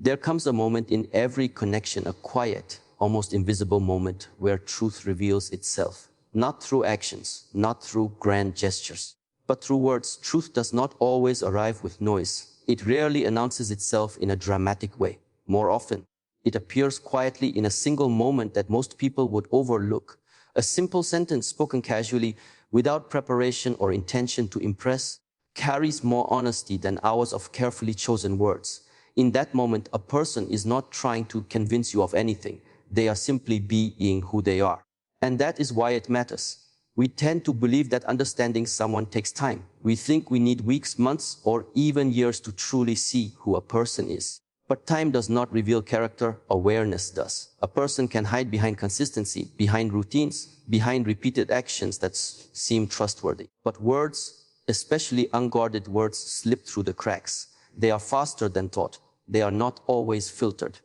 There comes a moment in every connection, a quiet, almost invisible moment where truth reveals itself. Not through actions, not through grand gestures, but through words. Truth does not always arrive with noise. It rarely announces itself in a dramatic way. More often, it appears quietly in a single moment that most people would overlook. A simple sentence spoken casually, without preparation or intention to impress, carries more honesty than hours of carefully chosen words. In that moment, a person is not trying to convince you of anything. They are simply being who they are. And that is why it matters. We tend to believe that understanding someone takes time. We think we need weeks, months, or even years to truly see who a person is. But time does not reveal character, awareness does. A person can hide behind consistency, behind routines, behind repeated actions that seem trustworthy. But words, especially unguarded words, slip through the cracks. They are faster than thought. They are not always filtered.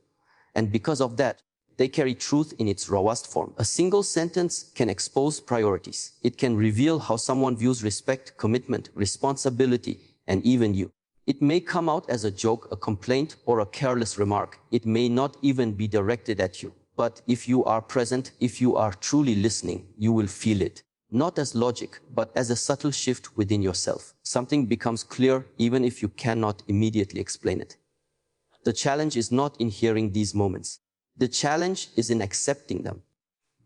And because of that, they carry truth in its rawest form. A single sentence can expose priorities. It can reveal how someone views respect, commitment, responsibility, and even you. It may come out as a joke, a complaint, or a careless remark. It may not even be directed at you. But if you are present, if you are truly listening, you will feel it. Not as logic, but as a subtle shift within yourself. Something becomes clear even if you cannot immediately explain it. The challenge is not in hearing these moments. The challenge is in accepting them.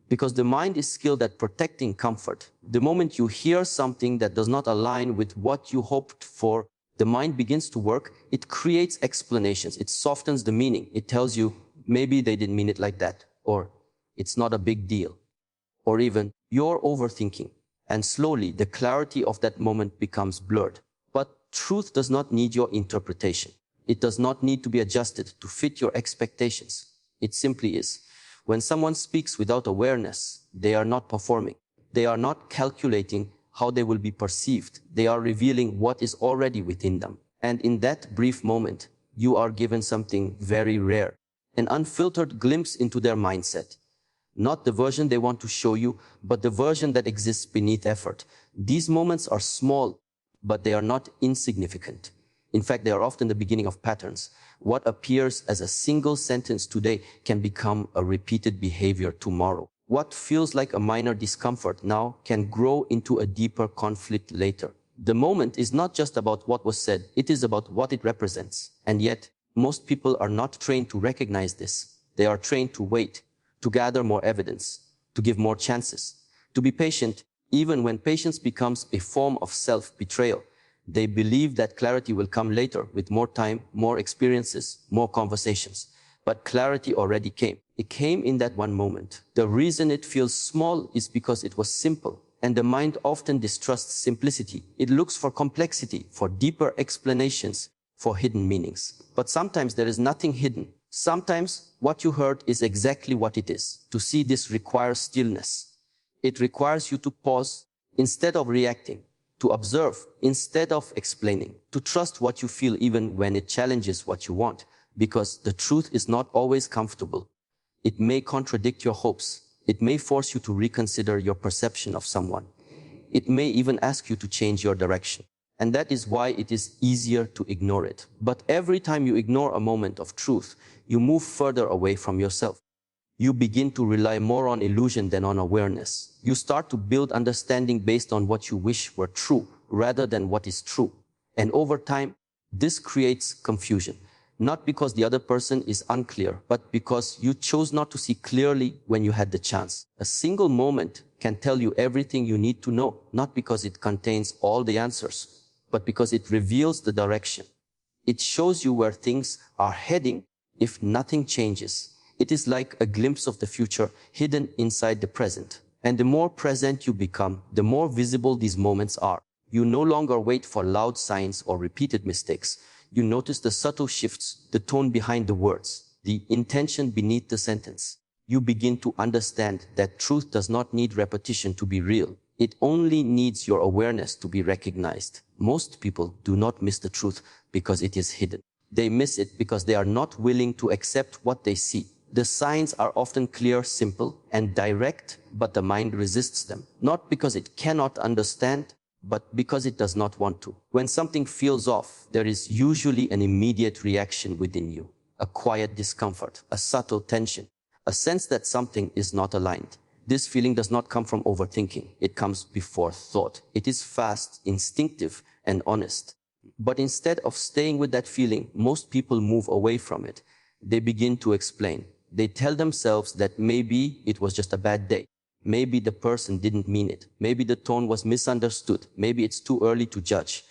Because the mind is skilled at protecting comfort. The moment you hear something that does not align with what you hoped for, the mind begins to work. It creates explanations. It softens the meaning. It tells you, maybe they didn't mean it like that, or it's not a big deal, or even you're overthinking. And slowly, the clarity of that moment becomes blurred. But truth does not need your interpretation. It does not need to be adjusted to fit your expectations. It simply is. When someone speaks without awareness, they are not performing. They are not calculating how they will be perceived. They are revealing what is already within them. And in that brief moment, you are given something very rare, an unfiltered glimpse into their mindset. Not the version they want to show you, but the version that exists beneath effort. These moments are small, but they are not insignificant. In fact, they are often the beginning of patterns. What appears as a single sentence today can become a repeated behavior tomorrow. What feels like a minor discomfort now can grow into a deeper conflict later. The moment is not just about what was said, it is about what it represents. And yet, most people are not trained to recognize this. They are trained to wait, to gather more evidence, to give more chances, to be patient, even when patience becomes a form of self-betrayal. They believe that clarity will come later with more time, more experiences, more conversations. But clarity already came. It came in that one moment. The reason it feels small is because it was simple. And the mind often distrusts simplicity. It looks for complexity, for deeper explanations, for hidden meanings. But sometimes there is nothing hidden. Sometimes what you heard is exactly what it is. To see this requires stillness. It requires you to pause instead of reacting, to observe instead of explaining, to trust what you feel even when it challenges what you want, because the truth is not always comfortable. It may contradict your hopes. It may force you to reconsider your perception of someone. It may even ask you to change your direction. And that is why it is easier to ignore it. But every time you ignore a moment of truth, you move further away from yourself. You begin to rely more on illusion than on awareness. You start to build understanding based on what you wish were true, rather than what is true. And over time, this creates confusion. Not because the other person is unclear, but because you chose not to see clearly when you had the chance. A single moment can tell you everything you need to know, not because it contains all the answers, but because it reveals the direction. It shows you where things are heading if nothing changes. It is like a glimpse of the future hidden inside the present. And the more present you become, the more visible these moments are. You no longer wait for loud signs or repeated mistakes. You notice the subtle shifts, the tone behind the words, the intention beneath the sentence. You begin to understand that truth does not need repetition to be real. It only needs your awareness to be recognized. Most people do not miss the truth because it is hidden. They miss it because they are not willing to accept what they see. The signs are often clear, simple, and direct, but the mind resists them. Not because it cannot understand, but because it does not want to. When something feels off, there is usually an immediate reaction within you. a quiet discomfort, a subtle tension, a sense that something is not aligned. This feeling does not come from overthinking. It comes before thought. It is fast, instinctive, and honest. But instead of staying with that feeling, most people move away from it. They begin to explain. They tell themselves that maybe it was just a bad day. Maybe the person didn't mean it. Maybe the tone was misunderstood. Maybe it's too early to judge.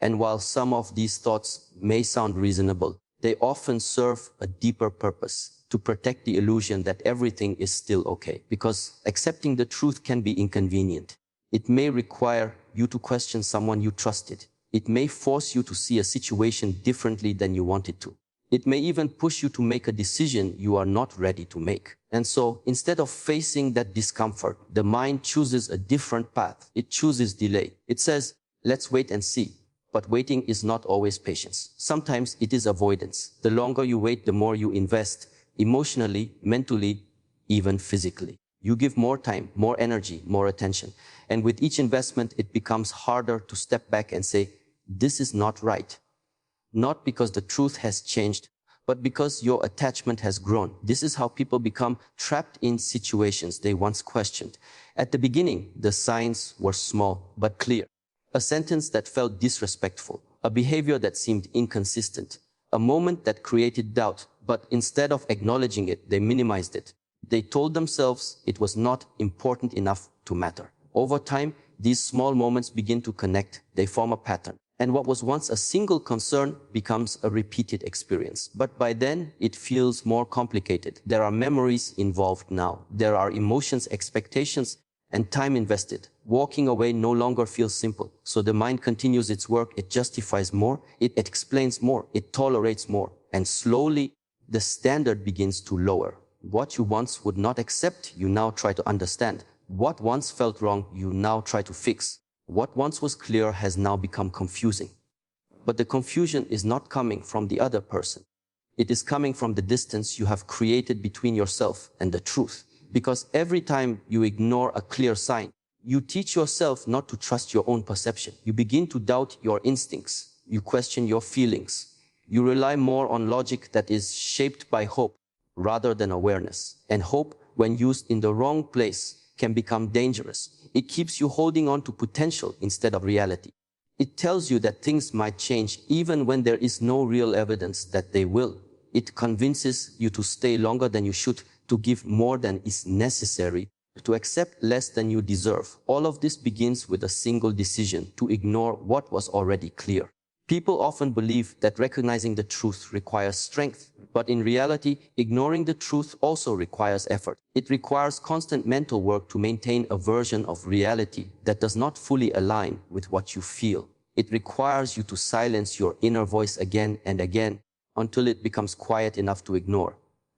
And while some of these thoughts may sound reasonable, they often serve a deeper purpose: to protect the illusion that everything is still okay. Because accepting the truth can be inconvenient. It may require you to question someone you trusted. It may force you to see a situation differently than you wanted to. It may even push you to make a decision you are not ready to make. And so, instead of facing that discomfort, the mind chooses a different path. It chooses delay. It says, let's wait and see. But waiting is not always patience. Sometimes it is avoidance. The longer you wait, the more you invest, emotionally, mentally, even physically. You give more time, more energy, more attention. And with each investment, it becomes harder to step back and say, this is not right. Not because the truth has changed, but because your attachment has grown. This is how people become trapped in situations they once questioned. At the beginning, the signs were small but clear. A sentence that felt disrespectful, a behavior that seemed inconsistent, a moment that created doubt, but instead of acknowledging it, they minimized it. They told themselves it was not important enough to matter. Over time, these small moments begin to connect. They form a pattern. And what was once a single concern becomes a repeated experience. But by then, it feels more complicated. There are memories involved now. There are emotions, expectations, and time invested. Walking away no longer feels simple. So the mind continues its work. It justifies more. It explains more. It tolerates more. And slowly, the standard begins to lower. What you once would not accept, you now try to understand. What once felt wrong, you now try to fix. What once was clear has now become confusing. But the confusion is not coming from the other person. It is coming from the distance you have created between yourself and the truth. Because every time you ignore a clear sign, you teach yourself not to trust your own perception. You begin to doubt your instincts. You question your feelings. You rely more on logic that is shaped by hope rather than awareness. And hope, when used in the wrong place, can become dangerous. It keeps you holding on to potential instead of reality. It tells you that things might change even when there is no real evidence that they will. It convinces you to stay longer than you should, to give more than is necessary, to accept less than you deserve. All of this begins with a single decision: to ignore what was already clear. People often believe that recognizing the truth requires strength, but in reality, ignoring the truth also requires effort. It requires constant mental work to maintain a version of reality that does not fully align with what you feel. It requires you to silence your inner voice again and again until it becomes quiet enough to ignore.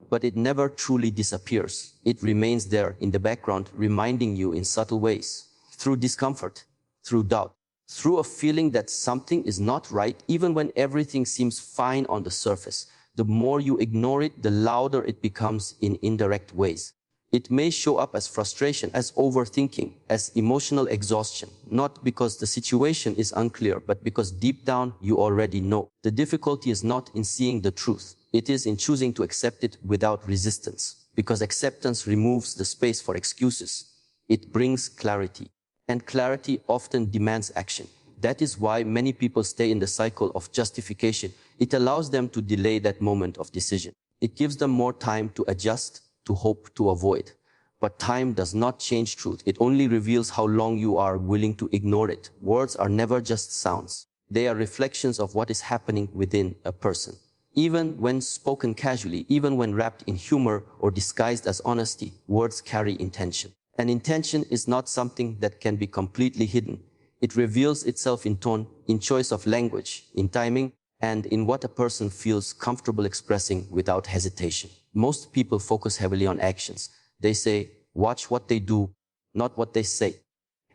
But it never truly disappears. It remains there in the background, reminding you in subtle ways, through discomfort, through doubt, through a feeling that something is not right, even when everything seems fine on the surface. The more you ignore it, the louder it becomes in indirect ways. It may show up as frustration, as overthinking, as emotional exhaustion, not because the situation is unclear, but because deep down you already know. The difficulty is not in seeing the truth. It is in choosing to accept it without resistance, because acceptance removes the space for excuses. It brings clarity. And clarity often demands action. That is why many people stay in the cycle of justification. It allows them to delay that moment of decision. It gives them more time to adjust, to hope, to avoid. But time does not change truth. It only reveals how long you are willing to ignore it. Words are never just sounds. They are reflections of what is happening within a person. Even when spoken casually, even when wrapped in humor or disguised as honesty, words carry intention. And intention is not something that can be completely hidden. It reveals itself in tone, in choice of language, in timing, and in what a person feels comfortable expressing without hesitation. Most people focus heavily on actions. They say, watch what they do, not what they say.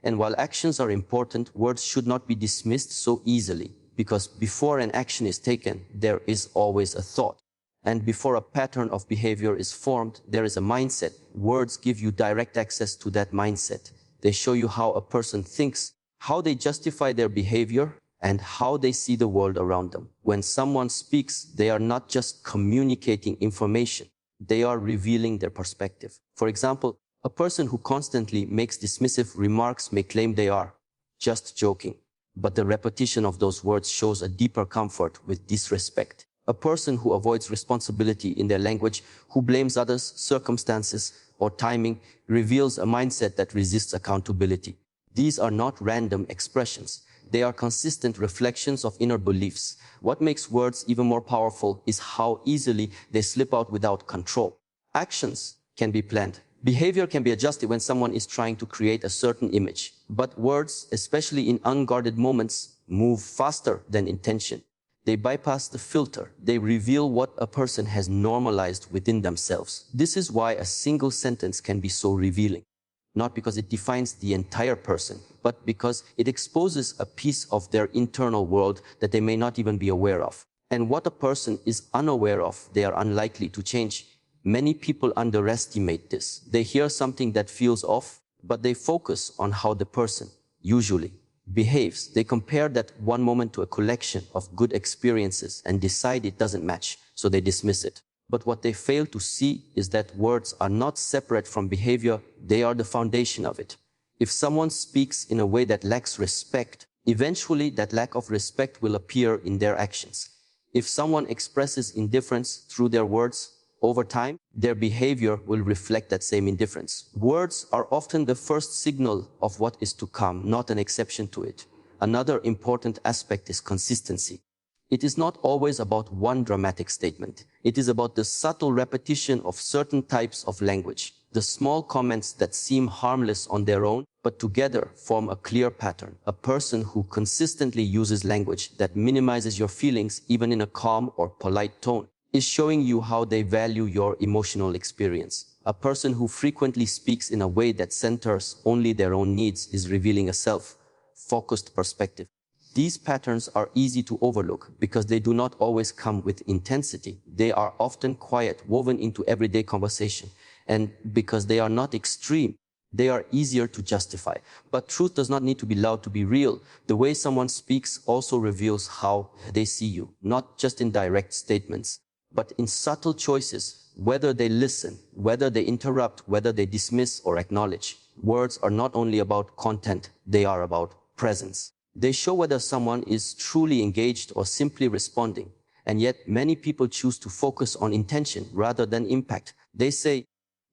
And while actions are important, words should not be dismissed so easily, because before an action is taken, there is always a thought. And before a pattern of behavior is formed, there is a mindset. Words give you direct access to that mindset. They show you how a person thinks, how they justify their behavior, and how they see the world around them. When someone speaks, they are not just communicating information, they are revealing their perspective. For example, a person who constantly makes dismissive remarks may claim they are just joking, but the repetition of those words shows a deeper comfort with disrespect. A person who avoids responsibility in their language, who blames others, circumstances, or timing, reveals a mindset that resists accountability. These are not random expressions. They are consistent reflections of inner beliefs. What makes words even more powerful is how easily they slip out without control. Actions can be planned. Behavior can be adjusted when someone is trying to create a certain image. But words, especially in unguarded moments, move faster than intention. They bypass the filter. They reveal what a person has normalized within themselves. This is why a single sentence can be so revealing. Not because it defines the entire person, but because it exposes a piece of their internal world that they may not even be aware of. And what a person is unaware of, they are unlikely to change. Many people underestimate this. They hear something that feels off, but they focus on how the person, usually, behaves. They compare that one moment to a collection of good experiences and decide it doesn't match, so they dismiss it. But what they fail to see is that words are not separate from behavior, they are the foundation of it. If someone speaks in a way that lacks respect, eventually that lack of respect will appear in their actions. If someone expresses indifference through their words, over time, their behavior will reflect that same indifference. Words are often the first signal of what is to come, not an exception to it. Another important aspect is consistency. It is not always about one dramatic statement. It is about the subtle repetition of certain types of language. The small comments that seem harmless on their own, but together form a clear pattern. A person who consistently uses language that minimizes your feelings, even in a calm or polite tone, is showing you how they value your emotional experience. A person who frequently speaks in a way that centers only their own needs is revealing a self-focused perspective. These patterns are easy to overlook because they do not always come with intensity. They are often quiet, woven into everyday conversation. And because they are not extreme, they are easier to justify. But truth does not need to be loud to be real. The way someone speaks also reveals how they see you, not just in direct statements, but in subtle choices, whether they listen, whether they interrupt, whether they dismiss or acknowledge. Words are not only about content, they are about presence. They show whether someone is truly engaged or simply responding. And yet many people choose to focus on intention rather than impact. They say,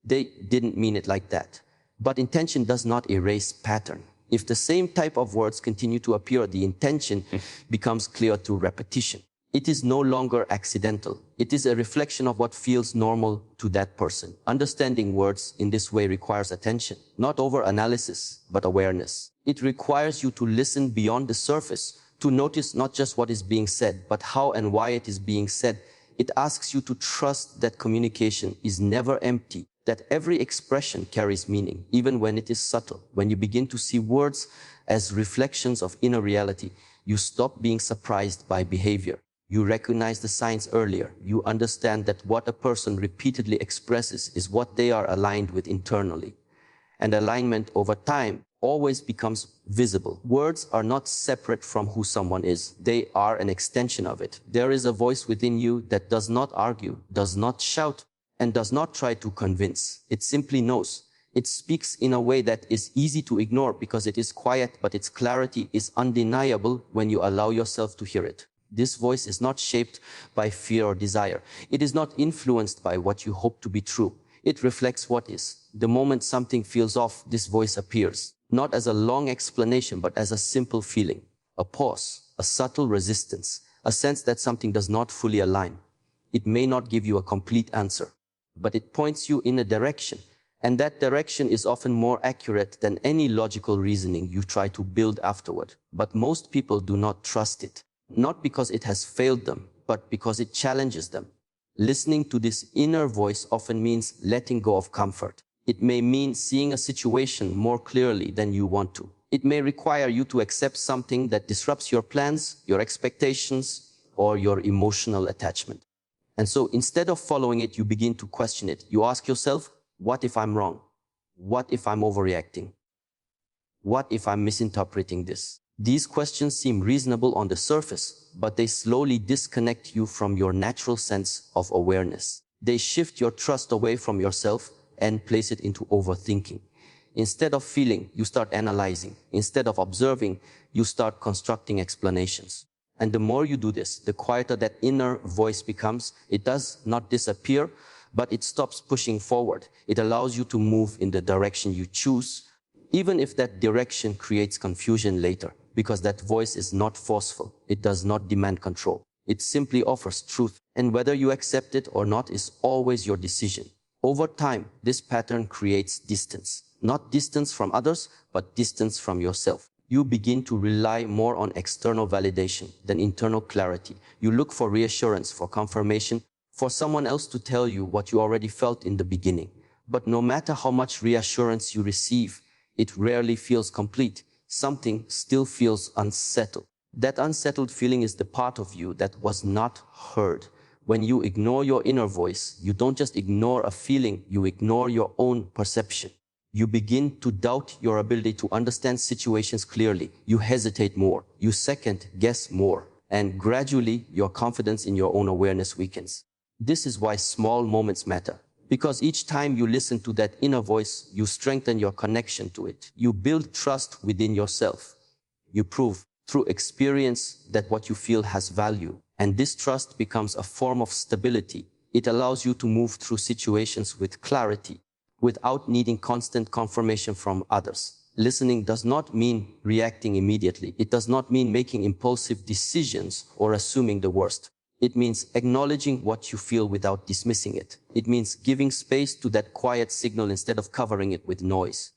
they didn't mean it like that. But intention does not erase pattern. If the same type of words continue to appear, the intention becomes clear through repetition. It is no longer accidental. It is a reflection of what feels normal to that person. Understanding words in this way requires attention, not over-analysis, but awareness. It requires you to listen beyond the surface, to notice not just what is being said, but how and why it is being said. It asks you to trust that communication is never empty, that every expression carries meaning, even when it is subtle. When you begin to see words as reflections of inner reality, you stop being surprised by behavior. You recognize the signs earlier. You understand that what a person repeatedly expresses is what they are aligned with internally. And alignment over time always becomes visible. Words are not separate from who someone is. They are an extension of it. There is a voice within you that does not argue, does not shout, and does not try to convince. It simply knows. It speaks in a way that is easy to ignore because it is quiet, but its clarity is undeniable when you allow yourself to hear it. This voice is not shaped by fear or desire. It is not influenced by what you hope to be true. It reflects what is. The moment something feels off, this voice appears, not as a long explanation, but as a simple feeling, a pause, a subtle resistance, a sense that something does not fully align. It may not give you a complete answer, but it points you in a direction, and that direction is often more accurate than any logical reasoning you try to build afterward. But most people do not trust it. Not because it has failed them, but because it challenges them. Listening to this inner voice often means letting go of comfort. It may mean seeing a situation more clearly than you want to. It may require you to accept something that disrupts your plans, your expectations, or your emotional attachment. And so instead of following it, you begin to question it. You ask yourself, what if I'm wrong? What if I'm overreacting? What if I'm misinterpreting this? These questions seem reasonable on the surface, but they slowly disconnect you from your natural sense of awareness. They shift your trust away from yourself and place it into overthinking. Instead of feeling, you start analyzing. Instead of observing, you start constructing explanations. And the more you do this, the quieter that inner voice becomes. It does not disappear, but it stops pushing forward. It allows you to move in the direction you choose, even if that direction creates confusion later, because that voice is not forceful. It does not demand control. It simply offers truth, and whether you accept it or not is always your decision. Over time, this pattern creates distance. Not distance from others, but distance from yourself. You begin to rely more on external validation than internal clarity. You look for reassurance, for confirmation, for someone else to tell you what you already felt in the beginning. But no matter how much reassurance you receive, it rarely feels complete. Something still feels unsettled. That unsettled feeling is the part of you that was not heard. When you ignore your inner voice, you don't just ignore a feeling, you ignore your own perception. You begin to doubt your ability to understand situations clearly. You hesitate more. You second guess more. And gradually, your confidence in your own awareness weakens. This is why small moments matter. Because each time you listen to that inner voice, you strengthen your connection to it. You build trust within yourself. You prove through experience that what you feel has value. And this trust becomes a form of stability. It allows you to move through situations with clarity, without needing constant confirmation from others. Listening does not mean reacting immediately. It does not mean making impulsive decisions or assuming the worst. It means acknowledging what you feel without dismissing it. It means giving space to that quiet signal instead of covering it with noise.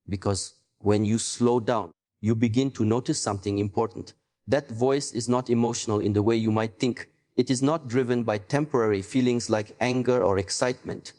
Because when you slow down, you begin to notice something important. That voice is not emotional in the way you might think. It is not driven by temporary feelings like anger or excitement.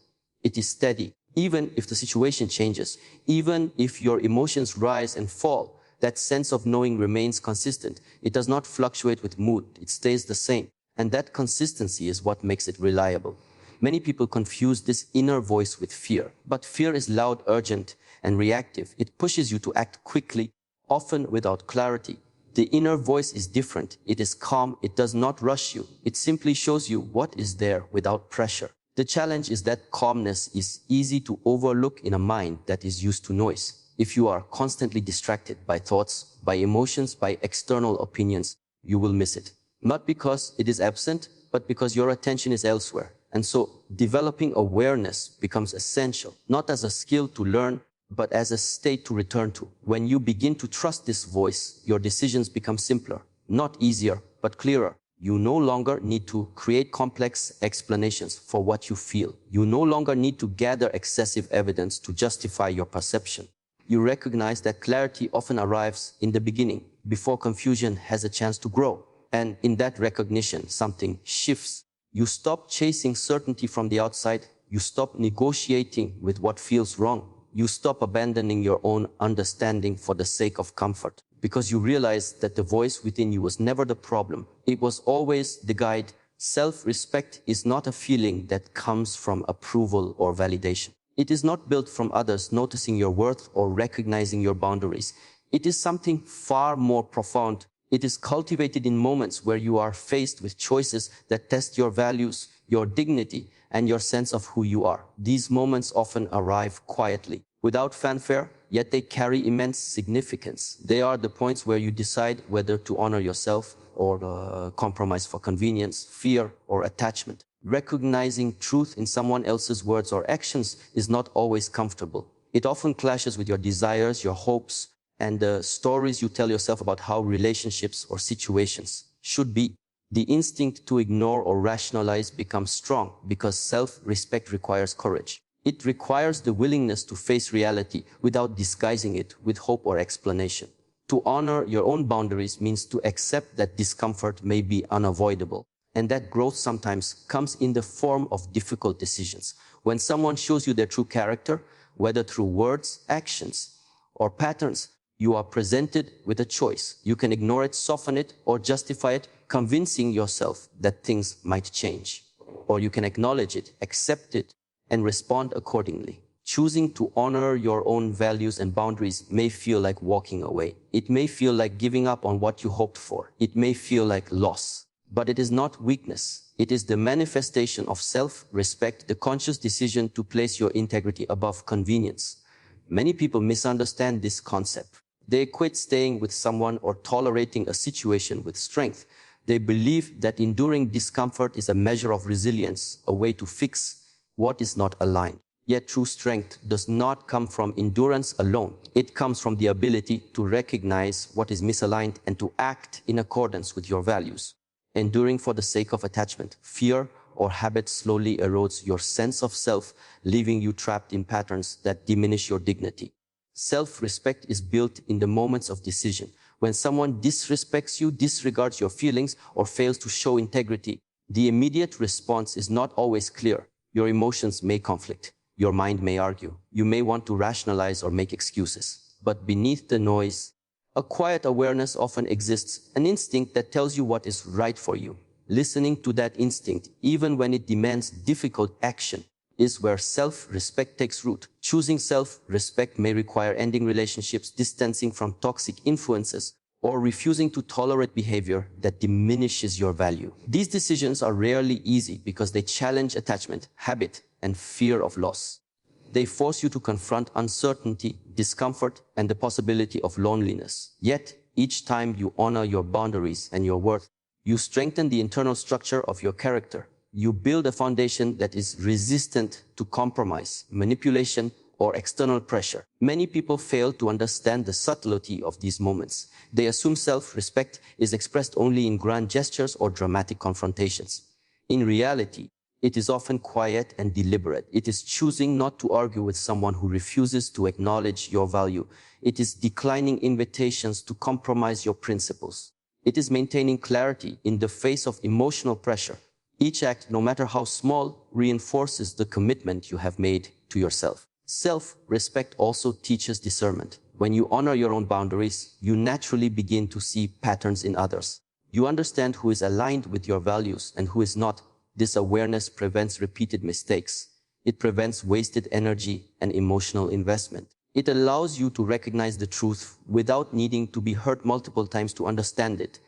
It is steady. Even if the situation changes, even if your emotions rise and fall, that sense of knowing remains consistent. It does not fluctuate with mood. It stays the same. And that consistency is what makes it reliable. Many people confuse this inner voice with fear. But fear is loud, urgent, and reactive. It pushes you to act quickly, often without clarity. The inner voice is different. It is calm. It does not rush you. It simply shows you what is there without pressure. The challenge is that calmness is easy to overlook in a mind that is used to noise. If you are constantly distracted by thoughts, by emotions, by external opinions, you will miss it. Not because it is absent, but because your attention is elsewhere. And so developing awareness becomes essential, not as a skill to learn, but as a state to return to. When you begin to trust this voice, your decisions become simpler, not easier, but clearer. You no longer need to create complex explanations for what you feel. You no longer need to gather excessive evidence to justify your perception. You recognize that clarity often arrives in the beginning, before confusion has a chance to grow. And in that recognition, something shifts. You stop chasing certainty from the outside. You stop negotiating with what feels wrong. You stop abandoning your own understanding for the sake of comfort. Because you realize that the voice within you was never the problem. It was always the guide. Self-respect is not a feeling that comes from approval or validation. It is not built from others noticing your worth or recognizing your boundaries. It is something far more profound. It is cultivated in moments where you are faced with choices that test your values, your dignity, and your sense of who you are. These moments often arrive quietly, without fanfare, yet they carry immense significance. They are the points where you decide whether to honor yourself or compromise for convenience, fear, or attachment. Recognizing truth in someone else's words or actions is not always comfortable. It often clashes with your desires, your hopes, and the stories you tell yourself about how relationships or situations should be. The instinct to ignore or rationalize becomes strong because self-respect requires courage. It requires the willingness to face reality without disguising it with hope or explanation. To honor your own boundaries means to accept that discomfort may be unavoidable, and that growth sometimes comes in the form of difficult decisions. When someone shows you their true character, whether through words, actions, or patterns, you are presented with a choice. You can ignore it, soften it, or justify it, convincing yourself that things might change. Or you can acknowledge it, accept it, and respond accordingly. Choosing to honor your own values and boundaries may feel like walking away. It may feel like giving up on what you hoped for. It may feel like loss. But it is not weakness. It is the manifestation of self-respect, the conscious decision to place your integrity above convenience. Many people misunderstand this concept. They equate staying with someone or tolerating a situation with strength. They believe that enduring discomfort is a measure of resilience, a way to fix what is not aligned. Yet true strength does not come from endurance alone. It comes from the ability to recognize what is misaligned and to act in accordance with your values. Enduring for the sake of attachment, fear, or habit slowly erodes your sense of self, leaving you trapped in patterns that diminish your dignity. Self-respect is built in the moments of decision. When someone disrespects you, disregards your feelings, or fails to show integrity, the immediate response is not always clear. Your emotions may conflict. Your mind may argue. You may want to rationalize or make excuses. But beneath the noise, a quiet awareness often exists, an instinct that tells you what is right for you. Listening to that instinct, even when it demands difficult action, is where self-respect takes root. Choosing self-respect may require ending relationships, distancing from toxic influences, or refusing to tolerate behavior that diminishes your value. These decisions are rarely easy because they challenge attachment, habit, and fear of loss. They force you to confront uncertainty, discomfort, and the possibility of loneliness. Yet, each time you honor your boundaries and your worth, you strengthen the internal structure of your character. You build a foundation that is resistant to compromise, manipulation, or external pressure. Many people fail to understand the subtlety of these moments. They assume self-respect is expressed only in grand gestures or dramatic confrontations. In reality, it is often quiet and deliberate. It is choosing not to argue with someone who refuses to acknowledge your value. It is declining invitations to compromise your principles. It is maintaining clarity in the face of emotional pressure. Each act, no matter how small, reinforces the commitment you have made to yourself. Self-respect also teaches discernment. When you honor your own boundaries, you naturally begin to see patterns in others. You understand who is aligned with your values and who is not. This awareness prevents repeated mistakes. It prevents wasted energy and emotional investment. It allows you to recognize the truth without needing to be hurt multiple times to understand it.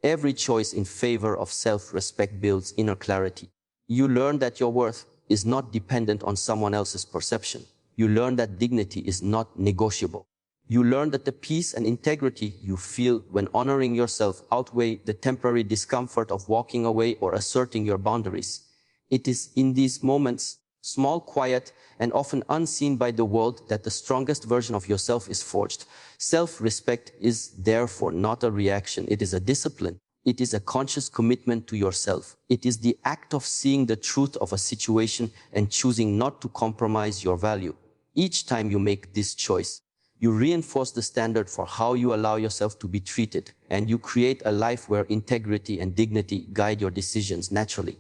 Every choice in favor of self-respect builds inner clarity. You learn that your worth is not dependent on someone else's perception. You learn that dignity is not negotiable. You learn that the peace and integrity you feel when honoring yourself outweigh the temporary discomfort of walking away or asserting your boundaries. It is in these moments, small, quiet, and often unseen by the world, that the strongest version of yourself is forged. Self-respect is therefore not a reaction. It is a discipline. It is a conscious commitment to yourself. It is the act of seeing the truth of a situation and choosing not to compromise your value. Each time you make this choice, you reinforce the standard for how you allow yourself to be treated, and you create a life where integrity and dignity guide your decisions naturally.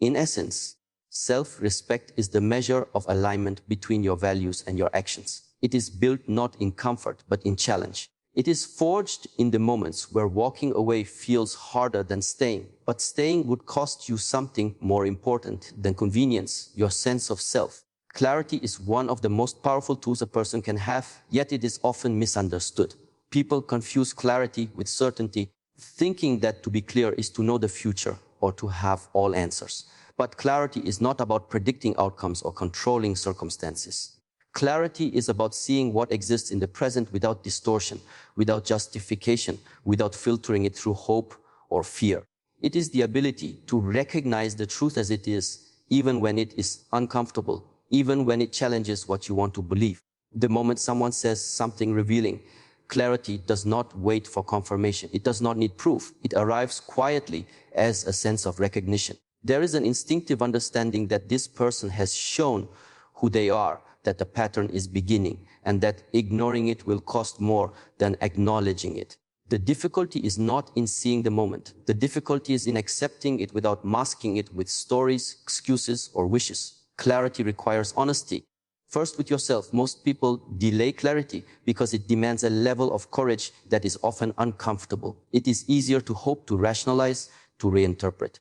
In essence, self-respect is the measure of alignment between your values and your actions. It is built not in comfort, but in challenge. It is forged in the moments where walking away feels harder than staying, but staying would cost you something more important than convenience, your sense of self. Clarity is one of the most powerful tools a person can have, yet it is often misunderstood. People confuse clarity with certainty, thinking that to be clear is to know the future or to have all answers. But clarity is not about predicting outcomes or controlling circumstances. Clarity is about seeing what exists in the present without distortion, without justification, without filtering it through hope or fear. It is the ability to recognize the truth as it is, even when it is uncomfortable, even when it challenges what you want to believe. The moment someone says something revealing, clarity does not wait for confirmation. It does not need proof. It arrives quietly as a sense of recognition. There is an instinctive understanding that this person has shown who they are, that the pattern is beginning, and that ignoring it will cost more than acknowledging it. The difficulty is not in seeing the moment. The difficulty is in accepting it without masking it with stories, excuses, or wishes. Clarity requires honesty. First with yourself. Most people delay clarity because it demands a level of courage that is often uncomfortable. It is easier to hope, to rationalize, to reinterpret.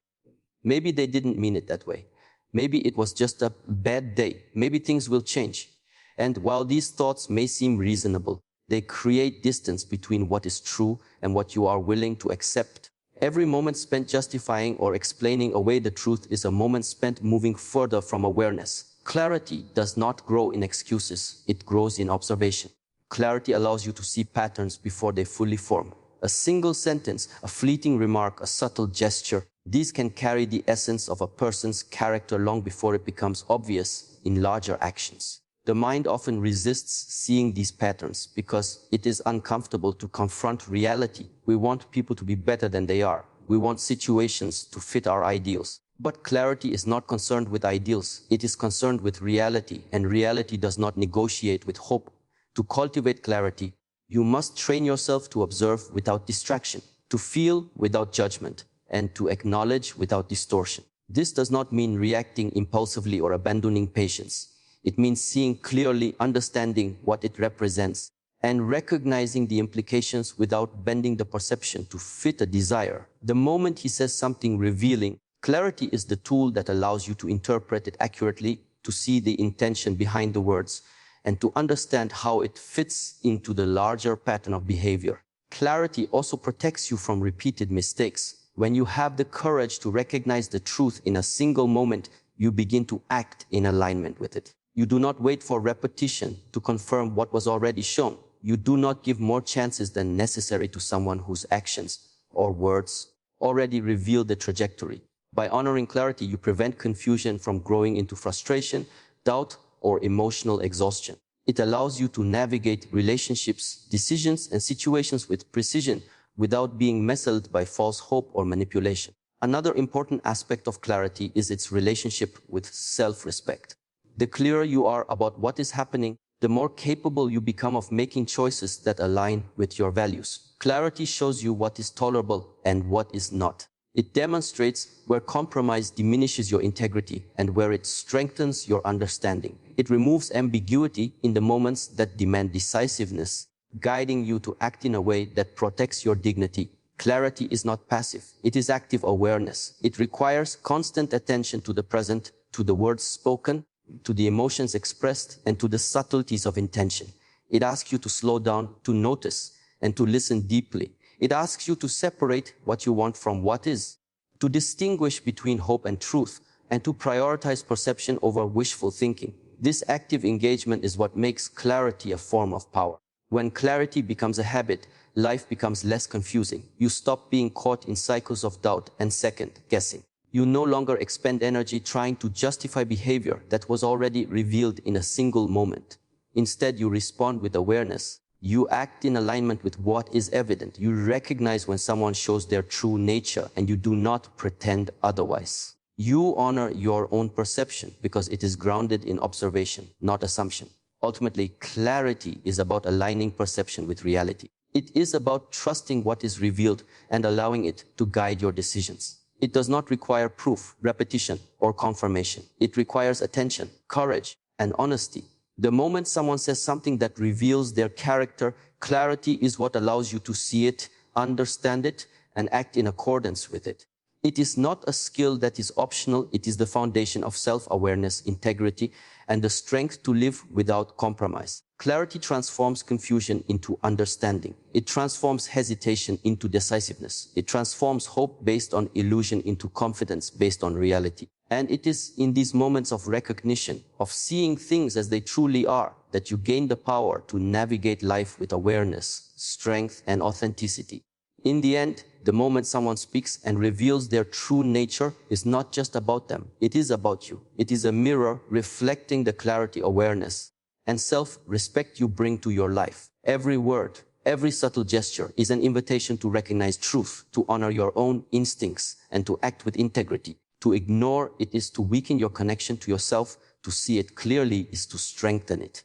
Maybe they didn't mean it that way. Maybe it was just a bad day. Maybe things will change. And while these thoughts may seem reasonable, they create distance between what is true and what you are willing to accept. Every moment spent justifying or explaining away the truth is a moment spent moving further from awareness. Clarity does not grow in excuses, it grows in observation. Clarity allows you to see patterns before they fully form. A single sentence, a fleeting remark, a subtle gesture, these can carry the essence of a person's character long before it becomes obvious in larger actions. The mind often resists seeing these patterns because it is uncomfortable to confront reality. We want people to be better than they are. We want situations to fit our ideals. But clarity is not concerned with ideals. It is concerned with reality, and reality does not negotiate with hope. To cultivate clarity, you must train yourself to observe without distraction, to feel without judgment, and to acknowledge without distortion. This does not mean reacting impulsively or abandoning patience. It means seeing clearly, understanding what it represents, and recognizing the implications without bending the perception to fit a desire. The moment he says something revealing, clarity is the tool that allows you to interpret it accurately, to see the intention behind the words, and to understand how it fits into the larger pattern of behavior. Clarity also protects you from repeated mistakes. When you have the courage to recognize the truth in a single moment, you begin to act in alignment with it. You do not wait for repetition to confirm what was already shown. You do not give more chances than necessary to someone whose actions or words already reveal the trajectory. By honoring clarity, you prevent confusion from growing into frustration, doubt, or emotional exhaustion. It allows you to navigate relationships, decisions, and situations with precision without being messled by false hope or manipulation. Another important aspect of clarity is its relationship with self-respect. The clearer you are about what is happening, the more capable you become of making choices that align with your values. Clarity shows you what is tolerable and what is not. It demonstrates where compromise diminishes your integrity and where it strengthens your understanding. It removes ambiguity in the moments that demand decisiveness, guiding you to act in a way that protects your dignity. Clarity is not passive. It is active awareness. It requires constant attention to the present, to the words spoken, to the emotions expressed, and to the subtleties of intention. It asks you to slow down, to notice, and to listen deeply. It asks you to separate what you want from what is, to distinguish between hope and truth, and to prioritize perception over wishful thinking. This active engagement is what makes clarity a form of power. When clarity becomes a habit, life becomes less confusing. You stop being caught in cycles of doubt and second guessing. You no longer expend energy trying to justify behavior that was already revealed in a single moment. Instead, you respond with awareness. You act in alignment with what is evident. You recognize when someone shows their true nature, and you do not pretend otherwise. You honor your own perception because it is grounded in observation, not assumption. Ultimately, clarity is about aligning perception with reality. It is about trusting what is revealed and allowing it to guide your decisions. It does not require proof, repetition, or confirmation. It requires attention, courage, and honesty. The moment someone says something that reveals their character, clarity is what allows you to see it, understand it, and act in accordance with it. It is not a skill that is optional. It is the foundation of self-awareness, integrity, and the strength to live without compromise. Clarity transforms confusion into understanding. It transforms hesitation into decisiveness. It transforms hope based on illusion into confidence based on reality. And it is in these moments of recognition, of seeing things as they truly are, that you gain the power to navigate life with awareness, strength, and authenticity. In the end, the moment someone speaks and reveals their true nature is not just about them. It is about you. It is a mirror reflecting the clarity, awareness, and self-respect you bring to your life. Every word, every subtle gesture is an invitation to recognize truth, to honor your own instincts, and to act with integrity. To ignore it is to weaken your connection to yourself. To see it clearly is to strengthen it.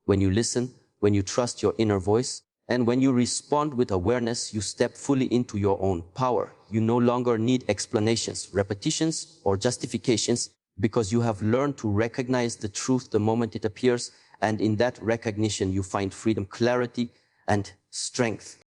When you listen, when you trust your inner voice, and when you respond with awareness, you step fully into your own power. You no longer need explanations, repetitions, or justifications because you have learned to recognize the truth the moment it appears, and in that recognition you find freedom, clarity, and strength.